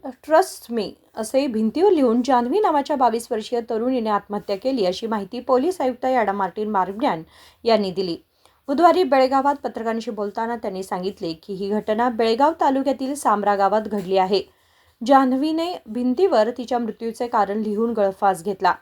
Trust me असे भिंतीवर लिहून जान्हवी नावाच्या 22 वर्षीय तरुणीने आत्महत्या केली अशी माहिती पोलीस आयुक्त ॲडम मार्टिन मार्ग्यान यांनी दिली। बुधवारी बेळगावात पत्रकारांशी बोलताना त्यांनी सांगितले की ही घटना बेळगाव तालुक्यातील सामरा गावात घडली आहे। जान्हवीने भिंतीवर तिच्या मृत्यूचे कारण लिहून गळफास घेतला।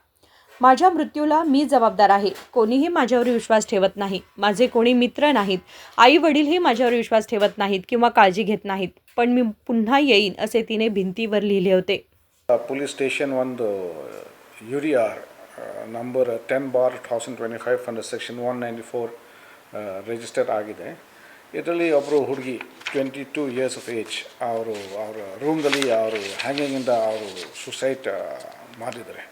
माझ्या मृत्यूला मी जबाबदार आहे। कोणीही माझ्यावर विश्वास ठेवत नाही। माझे कोणी मित्र नाहीत। आई वडीलही माझ्यावर विश्वास ठेवत नाहीत किंवा काळजी घेत नाहीत। पण मी पुन्हा येईन असे तिने भिंतीवर लिहिले होते। ಪೊಲೀಸ್ ಸ್ಟೇಷನ್ ಒಂದು UDR number 10/1025 under section 194 register ಆಗಿದೆ। ಇದರಲ್ಲಿ ಒಬ್ಬರು ಹುಡುಗಿ 22 ಇಯರ್ಸ್ ಆಫ್ ಏಜ್ ಅವರು ಅವರ ರೂಮ್ದಲ್ಲಿ ಅವರು ಹ್ಯಾಂಗಿಂಗಿಂದ ಅವರು ಸುಸೈಡ್ ಮಾಡಿದ್ದಾರೆ।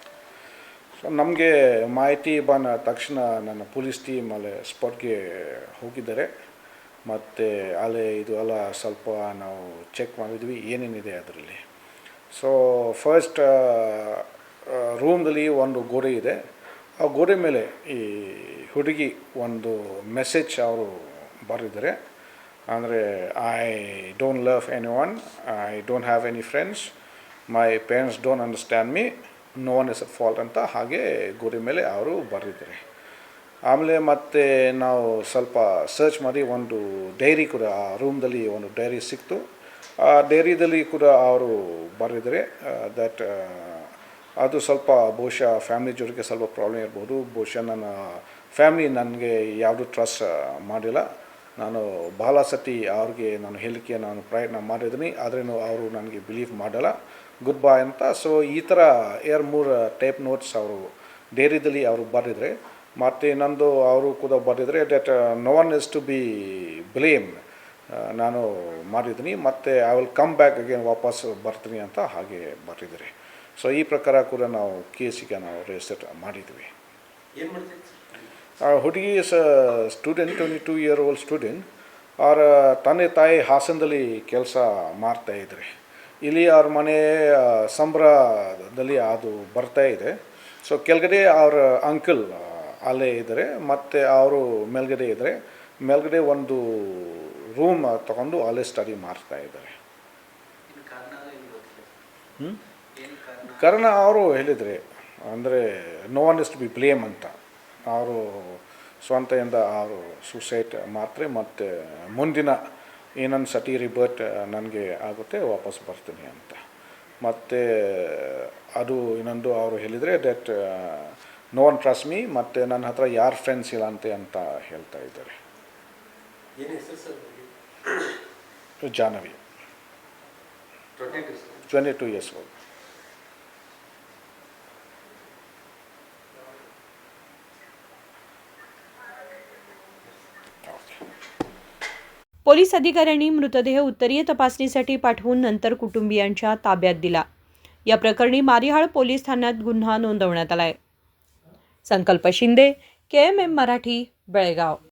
ಸೊ ನಮಗೆ ಮಾಹಿತಿ ಬಂದ ತಕ್ಷಣ ನನ್ನ ಪೊಲೀಸ್ ಟೀಮ್ ಅಲ್ಲಿ ಸ್ಪಾಟ್ಗೆ ಹೋಗಿದ್ದಾರೆ ಮತ್ತು ಅಲ್ಲಿ ಇದು ಎಲ್ಲ ಸ್ವಲ್ಪ ನಾವು ಚೆಕ್ ಮಾಡಿದ್ವಿ ಏನೇನಿದೆ ಅದರಲ್ಲಿ। ಸೊ ಫಸ್ಟ್ ರೂಮ್ದಲ್ಲಿ ಒಂದು ಗೋಡೆ ಇದೆ, ಆ ಗೋಡೆ ಮೇಲೆ ಈ ಹುಡುಗಿ ಒಂದು ಮೆಸೇಜ್ ಅವರು ಬರೆದಿದ್ದಾರೆ, ಅಂದರೆ I don't love anyone, I don't have any friends, my parents don't understand me, no one is a fault ಅಂತ ಹಾಗೆ ಗೋಡೆ ಮೇಲೆ ಅವರು ಬರೆದಿದ್ದಾರೆ। ಆಮೇಲೆ ಮತ್ತೆ ನಾವು ಸ್ವಲ್ಪ ಸರ್ಚ್ ಮಾಡಿ ಒಂದು ಡೈರಿ ಕೂಡ ಆ ರೂಮ್ದಲ್ಲಿ ಒಂದು ಡೈರಿ ಸಿಕ್ತು। ಆ ಡೈರಿದಲ್ಲಿ ಕೂಡ ಅವರು ಬರೆದಿದ್ದಾರೆ ದಟ್ ಅದು ಸ್ವಲ್ಪ ಬಹುಶಃ ಫ್ಯಾಮಿಲಿ ಜೊತೆಗೆ ಸ್ವಲ್ಪ ಪ್ರಾಬ್ಲಮ್ ಇರ್ಬೋದು, ಬಹುಶಃ ನನ್ನ ಫ್ಯಾಮಿಲಿ ನನಗೆ ಯಾವುದು ಟ್ರಸ್ಟ್ ಮಾಡಿಲ್ಲ, ನಾನು ಬಹಳ ಸತಿ ಅವ್ರಿಗೆ ನಾನು ಹೇಳಿಕೆ ನಾನು ಪ್ರಯತ್ನ ಮಾಡಿದ್ದೀನಿ, ಆದ್ರೂ ಅವರು ನನಗೆ ಬಿಲೀವ್ ಮಾಡಲ್ಲ, ಗುಡ್ ಬಾಯ್ ಅಂತ। ಸೊ ಈ ಥರ 2-3 ಟೈಪ್ ನೋಟ್ಸ್ ಅವರು ಡೈರಿದಲ್ಲಿ ಅವರು ಬರೆದಿದ್ದಾರೆ। ಮತ್ತು ಇನ್ನೊಂದು ಅವರು ಕೂಡ ಬರೆದಿದ್ದಾರೆ that no one is to be blame, ನಾನು ಮಾಡಿದ್ದೀನಿ ಮತ್ತು I will come back again ವಾಪಸ್ ಬರ್ತೀನಿ ಅಂತ ಹಾಗೆ ಬರೆದಿದ್ದಾರೆ। ಸೊ ಈ ಪ್ರಕಾರ ಕೂಡ ನಾವು ಕೇಸಿಗೆ ನಾವು ರಿಜಿಸ್ಟರ್ ಮಾಡಿದ್ವಿ। ಹುಡುಗಿ is student, 22 year old student. ಅವರ ತಂದೆ ತಾಯಿ ಹಾಸನದಲ್ಲಿ ಕೆಲಸ ಮಾಡ್ತಾಯಿದ್ದಾರೆ, ಇಲ್ಲಿ ಅವ್ರ ಮನೆ ಸಂಬ್ರದಲ್ಲಿ ಅದು ಬರ್ತಾ ಇದೆ। ಸೊ ಕೆಳಗಡೆ ಅವ್ರ ಅಂಕಲ್ ಅಲ್ಲೇ ಇದ್ದಾರೆ ಮತ್ತು ಅವರು ಮೇಲ್ಗಡೆ ಇದ್ದಾರೆ, ಮೇಲ್ಗಡೆ ಒಂದು ರೂಮ್ ತಗೊಂಡು ಅಲ್ಲೇ ಸ್ಟಡಿ ಮಾಡ್ತಾ ಇದ್ದಾರೆ। ಕಾರಣ ಅವರು ಹೇಳಿದರೆ ಅಂದರೆ no one is to be blame ಅಂತ, ಅವರು ಸ್ವಂತದಿಂದ ಅವರು ಸುಸೈಡ್ ಮಾಡ್ತಾರೆ ಮತ್ತು ಮುಂದಿನ ಇನ್ನೊಂದು ಸತಿ ರಿಬರ್ಟ್ ನನಗೆ ಆಗುತ್ತೆ ವಾಪಸ್ ಬರ್ತೀನಿ ಅಂತ। ಮತ್ತು ಅದು ಇನ್ನೊಂದು ಅವರು ಹೇಳಿದರೆ that no one trust me ಮತ್ತು ನನ್ನ ಹತ್ರ ಯಾರು ಫ್ರೆಂಡ್ಸ್ ಇಲ್ಲ ಅಂತ ಹೇಳ್ತಾ ಇದ್ದಾರೆ। Jahnavi 22 years old. पोलीस अधिकाऱ्यांनी मृतदेह उत्तरीय तपासणीसाठी पाठवून नंतर कुटुंबियांच्या ताब्यात दिला। या प्रकरणी मारिहाळ पोलीस ठाण्यात गुन्हा नोंदवण्यात आलाय। संकल्प शिंदे, KMM मराठी, बेळगाव।